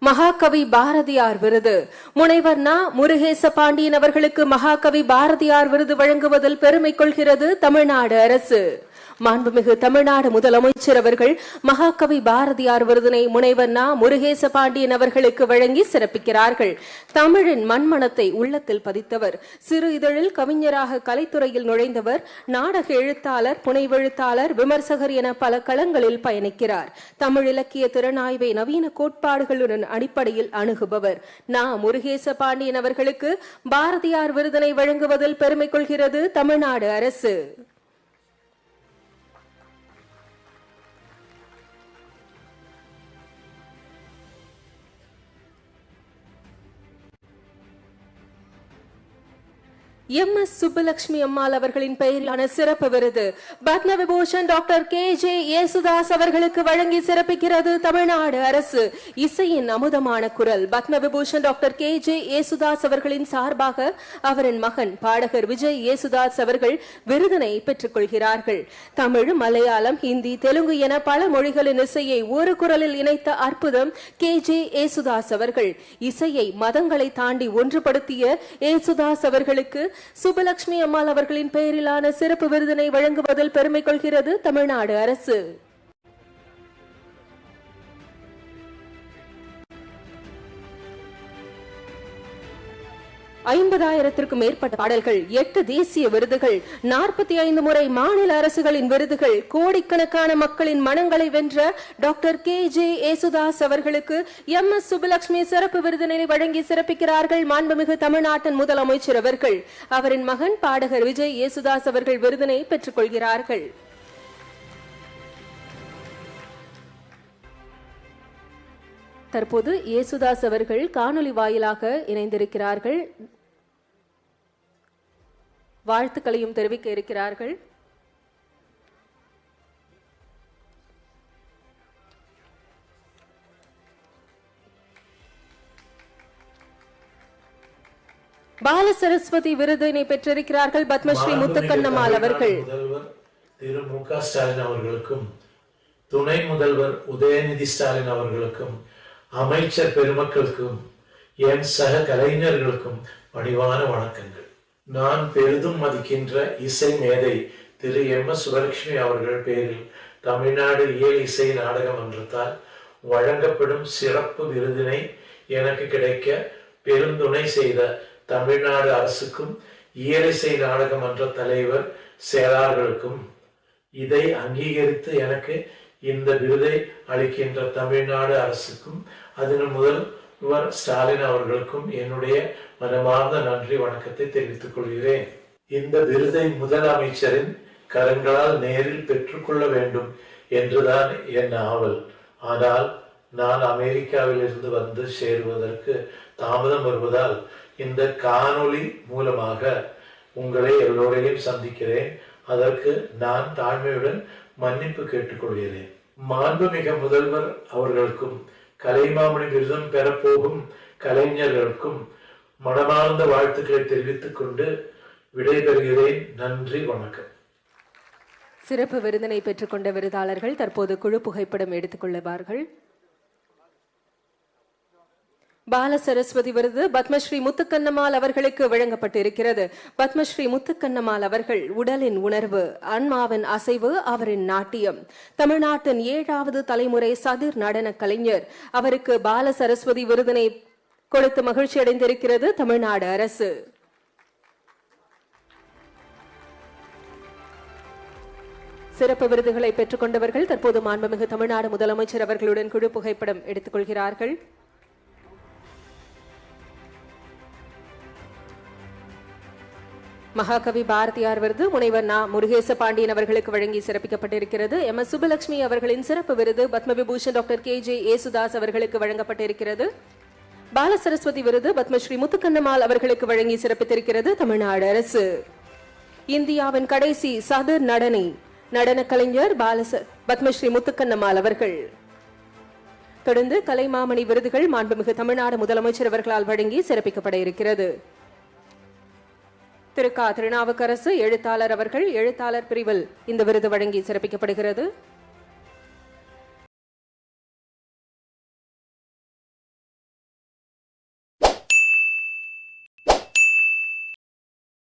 மகாகவி பாரதியார் விருது முனைவர் நா. முருகேச பாண்டியன் அவர்களுக்கு மகாகவி பாரதியார் விருது வழங்குவதில் பெருமை கொள்கிறது தமிழ்நாடு அரசு. மாண்புமிகு தமிழ்நாடு முதலமைச்சர் அவர்கள் மகாகவி பாரதியார் விருதினை முனைவர் நா. முருகேச பாண்டியன் அவர்களுக்கு வழங்கி சிறப்பிக்கிறார்கள். தமிழின் மண்மணத்தை உள்ளத்தில் பதித்தவர், சிறு இதழில் கவிஞராக கலைத்துறையில் நுழைந்தவர், நாடக எழுத்தாளர், புனைவெழுத்தாளர், விமர்சகர் என பல களங்களில் பயணிக்கிறார். தமிழ் இலக்கிய திறனாய்வை நவீன கோட்பாடுகளுடன் அடிப்படையில் அணுகுபவர். நா. முருகேச பாண்டியன் அவர்களுக்கு பாரதியார் விருதினை வழங்குவதில் பெருமை கொள்கிறது தமிழ்நாடு அரசு. எம்.எஸ். சுப்புலட்சுமி அம்மாள் அவர்களின் பெயரிலான சிறப்பு விருது பத்ம விபூஷன் டாக்டர் கே.ஜே. யேசுதாஸ் அவர்களுக்கு வழங்கி சிறப்பிக்கிறது தமிழ்நாடு அரசு. இசையின் அமுதமான குரல் பத்ம விபூஷன் டாக்டர் கே.ஜே. யேசுதாஸ் அவர்களின் சார்பாக அவரின் மகன் பாடகர் விஜய் யேசுதாஸ் அவர்கள் விருதினை பெற்றுக் கொள்கிறார்கள். தமிழ், மலையாளம், ஹிந்தி, தெலுங்கு என பல மொழிகளின் இசையை ஒரு குரலில் இணைத்த அற்புதம் கே.ஜே. யேசுதாஸ் அவர்கள். இசையை மதங்களை தாண்டி ஒன்றுபடுத்திய யேசுதாஸ் அவர்களுக்கு சுப்புலட்சுமி அம்மாள் அவர்களின் பெயரிலான சிறப்பு விருதினை வழங்குவதில் பெருமை கொள்கிறது தமிழ்நாடு அரசு. 50,000க்கும் மேற்பட்ட பாடல்கள், 8 தேசிய விருதுகள், 45 முறை மாநில அரசுகளின் விருதுகள், கோடிக்கணக்கான மக்களின் மனங்களை வென்ற டாக்டர் கே.ஜே. யேசுதாஸ் அவர்களுக்கு எம்.எஸ். சுப்புலட்சுமி சிறப்பு விருதினை வழங்கி சிறப்பிக்கிறார்கள் மாண்புமிகு தமிழ்நாட்டின் முதலமைச்சர் அவர்கள். அவரின் மகன் பாடகர் விஜய் யேசுதாஸ் அவர்கள் விருதினை பெற்றுக் கொள்கிறார்கள். தற்போது யேசுதாஸ் அவர்கள் காணொலி வாயிலாக இணைந்திருக்கிறார்கள். வாழ்த்துக்களையும் தெரிவிக்க இருக்கிறார்கள். பால சரஸ்வதி விருதினை பெற்றிருக்கிறார்கள் பத்மஸ்ரீ முத்துக்கண்ணம்மாள் அவர்கள். முதல்வர் திரு மு.க. ஸ்டாலின் அவர்களுக்கும், துணை முதல்வர் உதயநிதி ஸ்டாலின் அவர்களுக்கும், அமைச்சர் பெருமக்களுக்கும், என் சக கலைஞர்களுக்கும் பணிவான வணக்கங்கள். நான் பெரிதும் மதிக்கின்ற இசை மேதை திரு எம்.எஸ். சுப்புலட்சுமி அவர்கள் பேரில் தமிழ்நாடு இயல் இசை நாடக மன்றத்தால் வழங்கப்படும் சிறப்பு விருதினை எனக்கு கிடைக்க பெருந்துணை செய்த தமிழ்நாடு அரசுக்கும், இயலிசை நாடக மன்ற தலைவர் செயலாளர்களுக்கும், இதை அங்கீகரித்து எனக்கு இந்த விருதை அளிக்கின்ற தமிழ்நாடு அரசுக்கும், அதன் முதல்வர் ஸ்டாலின் அவர்களுக்கும் என்னுடைய மனமார்ந்த நன்றி வணக்கத்தை தெரிவித்துக் கொள்கிறேன். இந்த விருதை முதலமைச்சரின் கரங்களால் நேரில் பெற்றுக்கொள்ள வேண்டும் என்றுதான் என் ஆவல். ஆனால் நான் அமெரிக்காவில் இருந்து வந்து சேருவதற்கு தாமதம் வருவதால் இந்த காணொளி மூலமாக உங்களை எல்லோரையும் சந்திக்கிறேன். அதற்கு நான் தாழ்மையுடன் மன்னிப்பு கேட்டுக்கொள்கிறேன். மாண்புமிகு முதல்வர் அவர்களுக்கும், கலைமாமணி விருதும் பெறப்போகும் கலைஞர்களுக்கும் மனமார்ந்த வாழ்த்துக்களை தெரிவித்துக் கொண்டு விடைபெறுகிறேன். நன்றி, வணக்கம். சிறப்பு விருதினை பெற்றுக்கொண்ட விருதாளர்கள் தற்போது குழு புகைப்படம் எடுத்துக் கொள்ளுவார்கள். பால சரஸ்வதி விருது பத்மஸ்ரீ முத்துக்கண்ணம்மாள் அவர்களுக்கு வழங்கப்பட்டிருக்கிறது. பத்மஸ்ரீ முத்துக்கண்ணம்மாள் அவர்கள் உடலின் உணர்வு, ஆன்மாவின் அசைவு, அவரின் நாட்டியம். தமிழ்நாட்டின் 7வது தலைமுறை சதிர் நடன கலைஞர். அவருக்கு பால சரஸ்வதி விருதினை கொடுத்து மகிழ்ச்சி அடைந்திருக்கிறது தமிழ்நாடு அரசு. சிறப்பு விருதுகளை பெற்றுக் கொண்டவர்கள் தற்போது மாண்புமிகு தமிழ்நாடு முதலமைச்சர் அவர்களுடன் குழு புகைப்படம் எடுத்துக் கொள்கிறார்கள். மகாகவி பாரதியார் விருது முனைவர் நா. முருகேச பாண்டியன் அவர்களுக்கு வழங்கி சிறப்பிக்கப்பட்டிருக்கிறது. எம்.எஸ். சுப்புலட்சுமி அவர்களின் சிறப்பு விருது பத்ம விபூஷன் டாக்டர் கே.ஜே. யேசுதாஸ் அவர்களுக்கு வழங்கப்பட்டிருக்கிறது. பால சரஸ்வதி விருது பத்மஸ்ரீ முத்துக்கண்ணம்மாள் அவர்களுக்கு வழங்கி சிறப்பித்திருக்கிறது தமிழ்நாடு அரசு. இந்தியாவின் கடைசி சதுர் நடன கலைஞர் பத்மஸ்ரீ முத்துக்கண்ணம்மாள் அவர்கள். தொடர்ந்து கலைமாமணி விருதுகள் மாண்புமிகு தமிழ்நாடு முதலமைச்சர் அவர்களால் வழங்கி சிறப்பிக்கப்பட இருக்கிறது. திரு க. திருநாவுக்கரசு எழுத்தாளர் அவர்கள் எழுத்தாளர் பிரிவில் இந்த விருது வழங்கி சிறப்பிக்கப்படுகிறது.